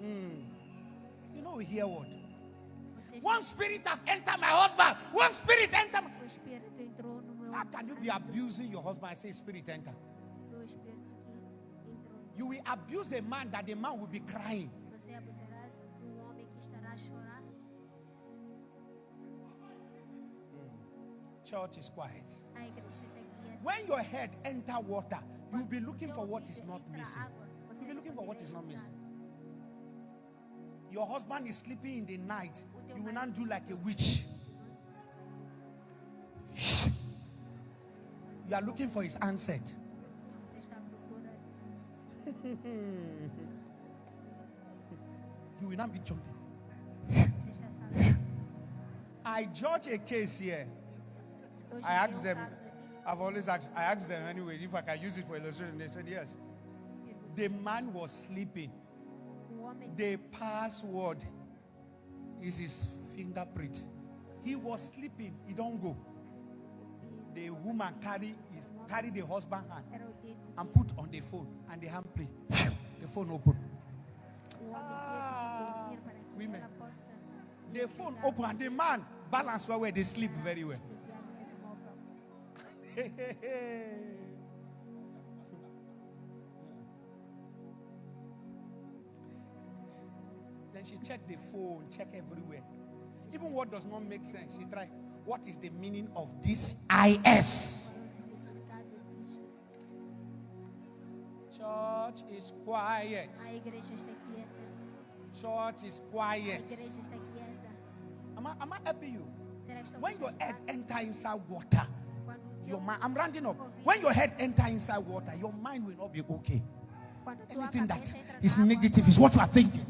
You know, we hear what? One spirit have entered my husband. One spirit entered. How can you be abusing your husband and say spirit enter? You will abuse a man that the man will be crying. Church is quiet. When your head enter water, you will be looking for what is not missing. You'll be looking for what is not missing. Your husband is sleeping in the night. You will not do like a witch. You are looking for his answer. You will not be jumping. I judge a case here. I asked them, I asked them anyway if I can use it for illustration. They said yes. The man was sleeping. The password is his fingerprint. He was sleeping. He don't go. The woman carry the husband hand and put on the phone, and the handprint. The phone open. Women. The phone open and the man balance where they sleep very well. Then she checked the phone, check everywhere. Even what does not make sense, she tried. What is the meaning of this IS? Church is quiet. Church is quiet. Am I helping you? When your head enter inside water, your mind, I'm rounding up. When your head enter inside water, your mind will not be okay. Anything that is negative is what you are thinking.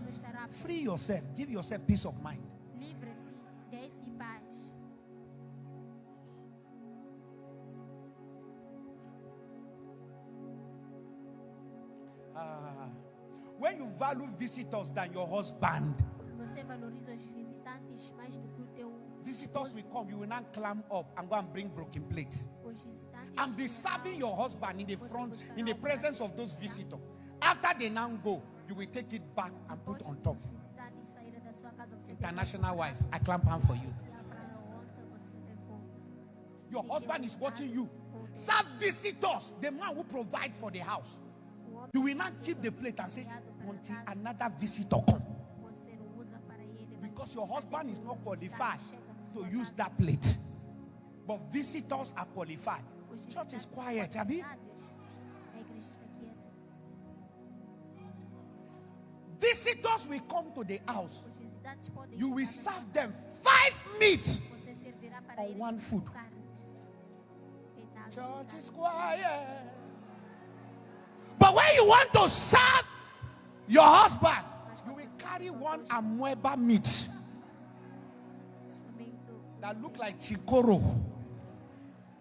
Free yourself. Give yourself peace of mind. When you value visitors than your husband, visitors will come, you will not climb up and go and bring broken plate and be serving your husband in the front, in the presence of those visitors. After they now go, you will take it back and put on top. International wife, I clamp hand for you. Your husband is watching you. Serve visitors, the man who provide for the house. You will not keep the plate and say, until another visitor come. Because your husband is not qualified to use that plate. But visitors are qualified. Church is quiet, Abby. Visitors will come to the house. You will serve them 5 meat or 1 food. Church is quiet. But when you want to serve your husband, you will carry 1 amoeba meat that look like chikoro,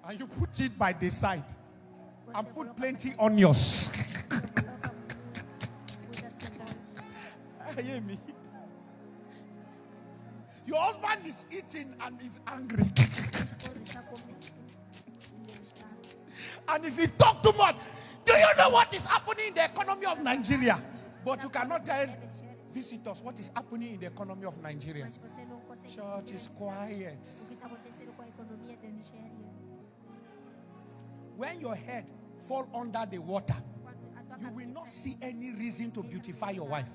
and you put it by the side and put plenty onions. Hear me? Your husband is eating and is angry. And if you talk too much, do you know what is happening in the economy of Nigeria? But you cannot tell visitors what is happening in the economy of Nigeria. Church is quiet. O que está acontecendo com a economia da Nigéria? When your head fall under the water, Quando a tua you will cabeça not see any reason to beautify your wife.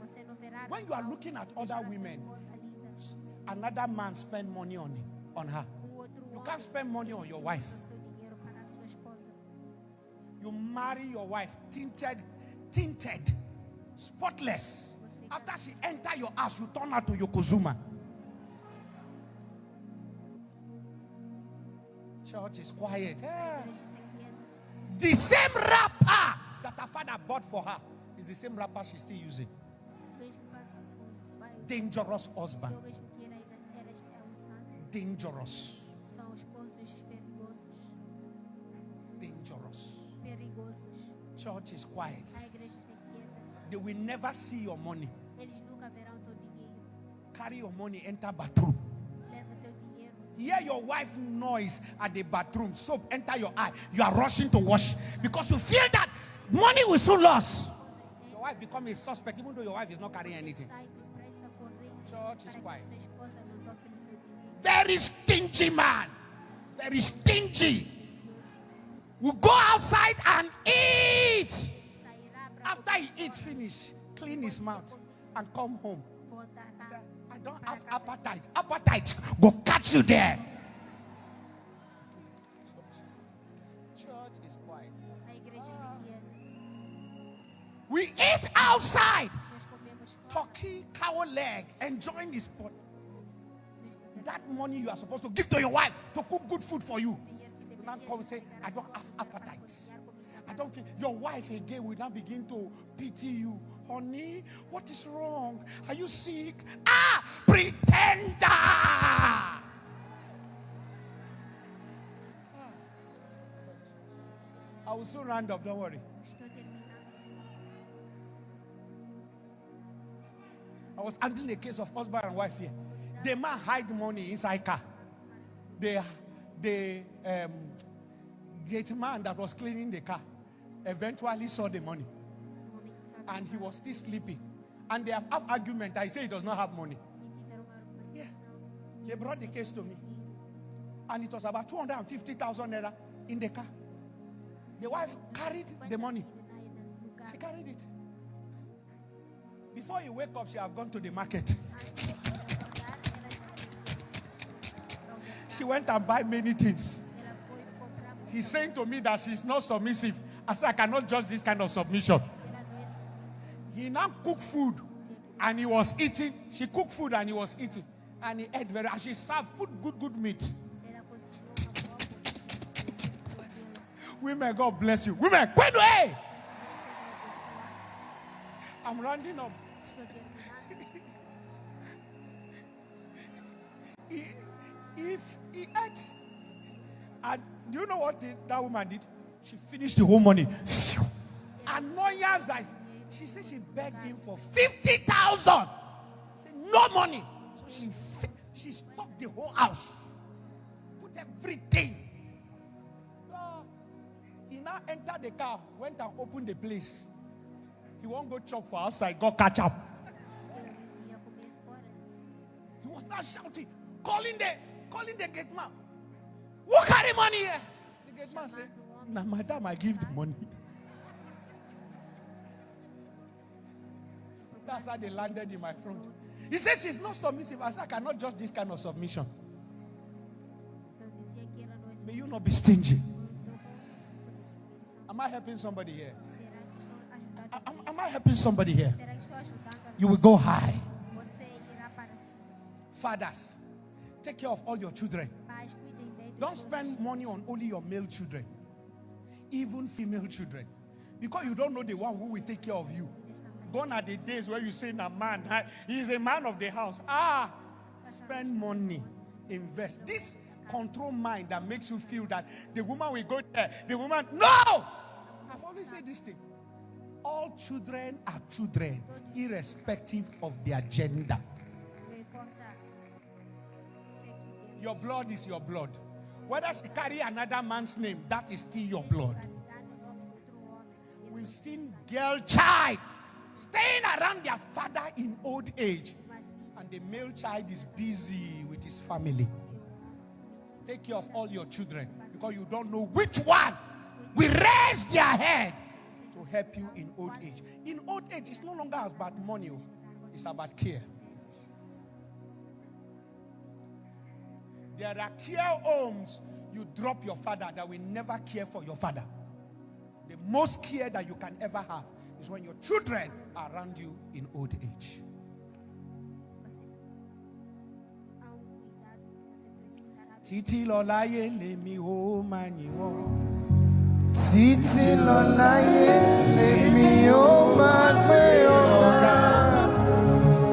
você não verá When you are razão looking at de other deixar a sua women, esposa linda. another man spend money on her. Outro You homem, can't spend money on your wife. usa seu dinheiro para a sua esposa. You marry your wife tinted, spotless. After she enter your house, you turn her to Yokozuna. Church is quiet. A igreja está quieta. The same rapper that her father bought for her is the same rapper she's still using. O mesmo pai, Dangerous é husband. o mesmo que ela está usando. Dangerous. São esposos perigosos. Dangerous. Perigosos. Church is quiet. A igreja está quieta. They will never see your money. Eles nunca verão teu dinheiro. Carry your money, enter bathroom. Leva teu dinheiro. Hear your wife noise at the bathroom. Soap enter your eye. You are rushing to wash because you feel that money will soon lose. Your wife become a suspect even though your wife is not carrying anything. Sai depressa correndo Church is para quiet. que sua esposa não toque no seu dinheiro. Very stingy man. Very stingy. Vicioso. Will go outside and eat. Sairá para After he eats finish, clean his mouth and come home. voltar Say, cá. I don't have appetite. Appetite go catch you there. Church is quiet. A igreja está quieta. We eat outside. Nós comemos fora. Turkey, cow leg, enjoying his pot. That money you are supposed to give to your wife to cook good food for you. Dinheiro que You now deveria come and say, I don't have appetite. I don't feel. Your wife again will now begin to pity you. Honey, what is wrong? Are you sick? Ah, pretender. I will soon round up, don't worry. Estou terminando. I was handling a case of husband and wife here. The man hide money inside car. The gate man that was cleaning the car eventually saw the money. O homem que ficava And he was still sleeping. And they have argument. I say he does not have money. e tiveram uma argumentação. They brought the case to me. And it was about 250,000 naira in the car. The wife carried the money. She carried it. Before you wake up, she have gone to the market. She went and buy many things. Ela foi comprar. He's saying to me that she's not submissive. I said, I cannot judge this kind of submission. Ela não é submissa. He now cooked food and he was eating. She cooked food and he was eating. And he ate very, and she served food, good meat. Ela conseguiu uma boa. Women, God bless you. Women, when do hey? I'm rounding up. Estou terminando. If he ate, and do you know what that woman did? She finished the whole money. Annoyance, guys. She said she begged him for 50,000. Said no money. So she stocked the whole house, put everything. He now entered the car, went and opened the place. He won't go chop for outside. Go catch up. Eu ia comer fora. He was now shouting, calling the gate man. Who carry money here? The gate man said, "Now, madam, I give the money." That's how they landed in my front. He said she's not submissive. I said, I cannot judge this kind of submission. Eu dizia que ela não é May you submissa. not be stingy. Eu estou com esse tipo de submissão. Am I helping somebody here? Será que estou ajudando? Am I helping somebody here? Será que estou ajudando? You will go high. Você irá para cima. Fathers, take care of all your children. Pais, cuidem bem dos Don't seus spend money on only your male children, even female children, because you don't know the one who will take care of you. Gone are the days where you say, "A man, he's a man of the house." Spend money, invest. This control mind that makes you feel that the woman will go there. The woman, no. I've always said this thing: all children are children, irrespective of their gender. Não importa o sexo dele. Your blood is your blood. Whether she carry another man's name, that is still your blood. Dar o nome de outro homem. We've Esse seen girl child staying around their father in old age. and the male child is busy with his family. Take care of all your children, because you don't know which one will raise their head to help you in old age. In old age, it's no longer about money, it's about care. There are care homes you drop your father that will never care for your father. The most care that you can ever have is when your children are around you in old age. Titi lolaye lemi o maniwo. Titi lolaye lemi o maniwo.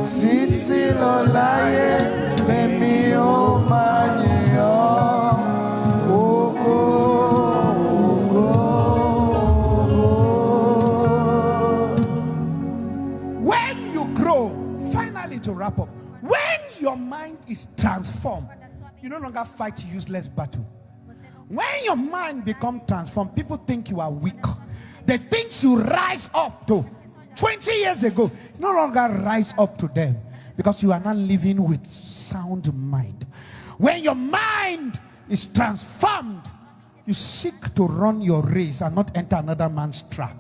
Titi lolaye lemi o maniwo. When you grow, finally to wrap up, when your mind is transformed, you no longer fight useless battle. When your mind becomes transformed, people think you are weak. The things you rise up to 20 years ago, you no longer rise up to them, because you are not living with sound mind. When your mind is transformed, you seek to run your race and not enter another man's track.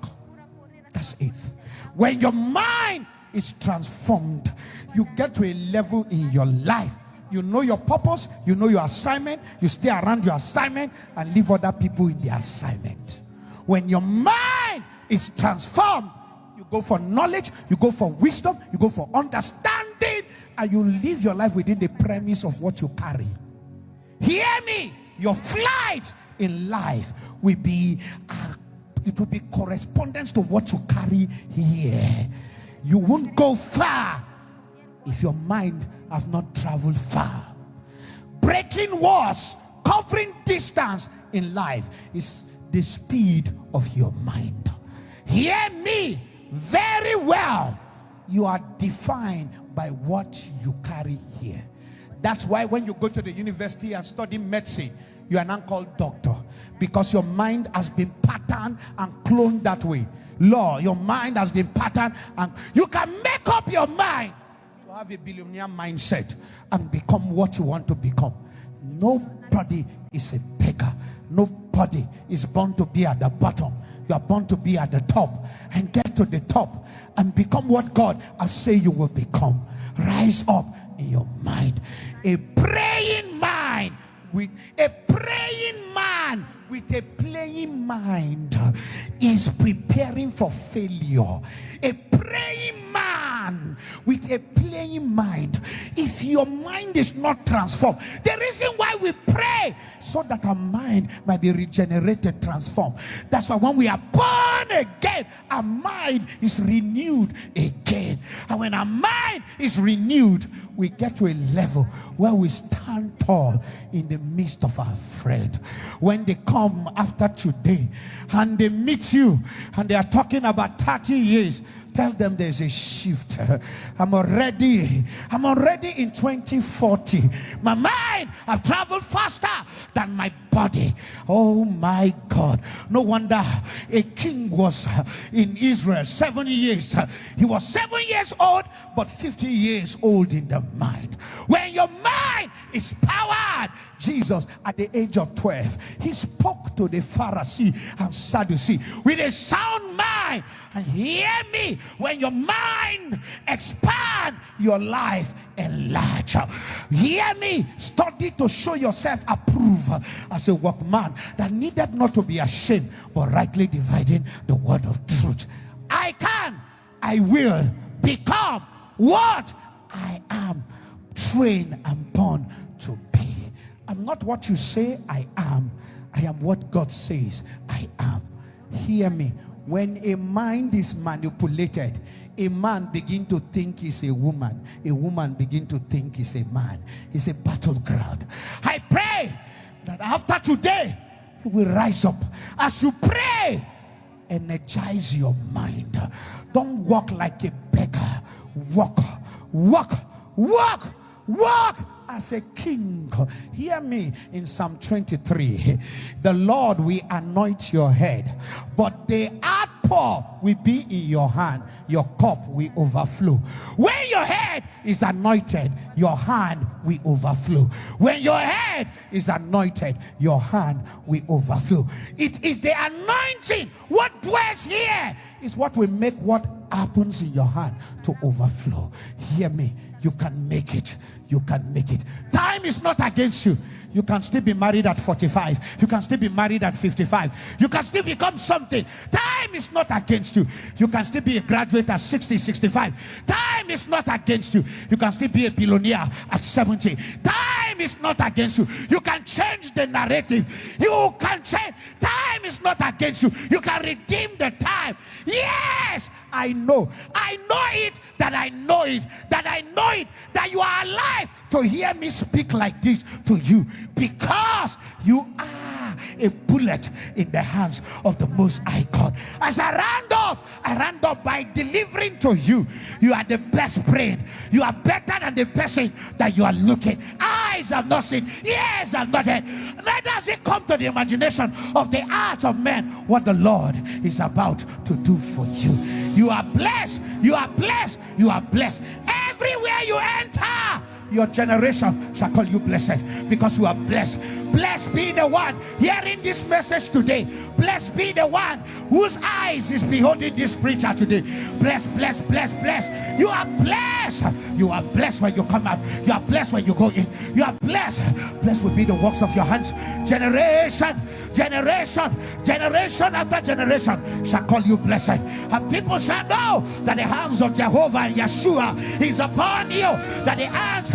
That's it. When your mind is transformed, you get to a level in your life. You know your purpose, you know your assignment, you stay around your assignment and leave other people in their assignment. When your mind is transformed, you go for knowledge, you go for wisdom, you go for understanding, and you live your life within the premise of what you carry. Hear me, your flight in life will be it will be correspondence to what you carry here. You won't go far if your mind have not traveled far. Breaking walls, covering distance in life is the speed of your mind. Hear me very well. You are defined by what you carry here. That's why when you go to the university and study medicine, you are not called doctor, because your mind has been patterned and cloned that way. Law, your mind has been patterned, and you can make up your mind to have a billionaire mindset and become what you want to become. Nobody is a beggar. Nobody is born to be at the bottom. You are born to be at the top, and get to the top and become what God has said you will become. Rise up in your mind. A praying mind with a praying man with a playing mind is preparing for failure. A praying man with a playing mind, if your mind is not transformed, the reason why we pray, so that our mind might be regenerated, transformed. That's why when we are born again, our mind is renewed again. And when our mind is renewed, we get to a level where we stand tall in the midst of our friend. When they come after today and they meet you and they are talking about 30 years, tell them there's a shift. I'm already in 2040. My mind have traveled faster than my body. Oh my God. No wonder a king was in Israel 7 years. He was 7 years old, but 50 years old in the mind. When your mind is powered, Jesus at the age of 12, he spoke to the Pharisee and Sadducee with a sound mind. And hear me, when your mind expand, your life enlarge. Hear me, study to show yourself approved as a workman that needed not to be ashamed, but rightly dividing the word of truth. I can, I will become what I am trained and born to be. I'm not what you say I am. I am what God says I am. Hear me. When a mind is manipulated, a man begin to think he's a woman begin to think he's a man. It's a battleground. I pray that after today, you will rise up. As you pray, energize your mind. Don't walk like a beggar. Walk as a king. Hear me, in Psalm 23, the Lord will anoint your head, but the pour will be in your hand, your cup will overflow. When your head is anointed, your hand will overflow. When your head is anointed, your hand will overflow. It is the anointing. What dwells here is what will make what happens in your hand to overflow. Hear me. You can make it. You can make it. Time is not against you. You can still be married at 45. You can still be married at 55. You can still become something. Time is not against you. You can still be a graduate at 60, 65. Time is not against you. You can still be a billionaire at 70. Time is not against you. You can change the narrative. You can change. Time is not against you. You can redeem the time. Yes, I know. I know it, that I know it, that I know it, that you are alive to hear me speak like this to you, because you are a bullet in the hands of the Most High God. As I round up by delivering to you. You are the best brain. You are better than the person that you are looking. Eyes have not seen, ears have not heard, neither does it come to the imagination of the heart of men what the Lord is about to do for you. You are blessed. You are blessed. You are blessed. Everywhere you enter, your generation shall call you blessed, because you are blessed. Blessed be the one hearing this message today. Blessed be the one whose eyes is beholding this preacher today. Blessed, blessed, blessed, blessed. You are blessed. You are blessed when you come out. You are blessed when you go in. You are blessed. Blessed will be the works of your hands. Generation after generation shall call you blessed. And people shall know that the hands of Jehovah and Yeshua is upon you. That the hands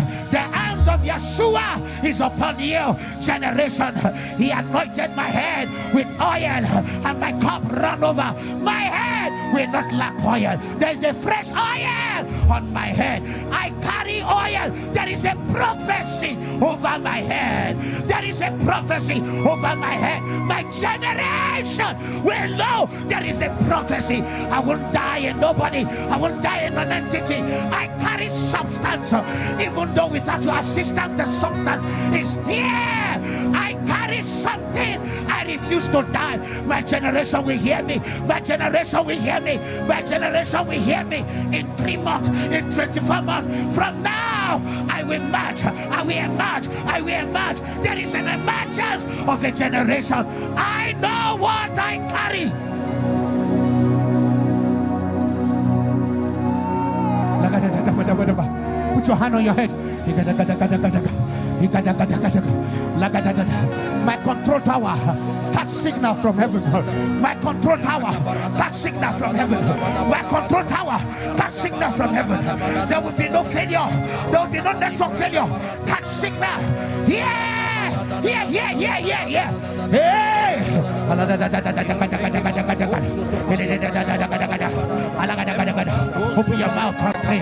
of Yeshua is upon you. Generation, he anointed my head with oil and my cup ran over. My head will not lack oil. There is a fresh oil on my head. I carry oil. There is a prophecy over my head. There is a prophecy over my head. My generation will know there is a prophecy. I won't die in nobody. I won't die in an entity. I carry substance. Even though without your assistance, the substance is there. I carry something. I refuse to die. My generation will hear me. My generation will hear me. My generation will hear me. In 3 months, in 24 months, from now, I will emerge. I will emerge. I will emerge. There is an emergence of a generation. I know what I carry. Put your hand on your head. My control tower, catch signal from heaven. My control tower, catch signal from heaven. My control tower, catch signal from heaven. There will be no failure. There will be no network failure. Catch signal. Yeah. Hey. Open your mouth and pray.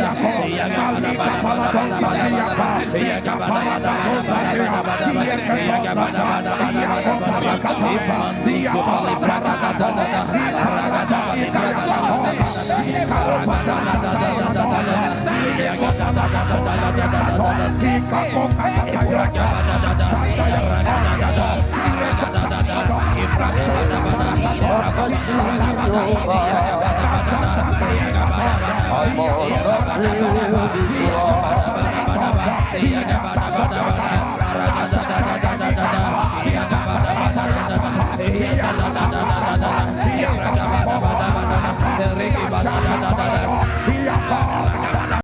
I must not feel this one.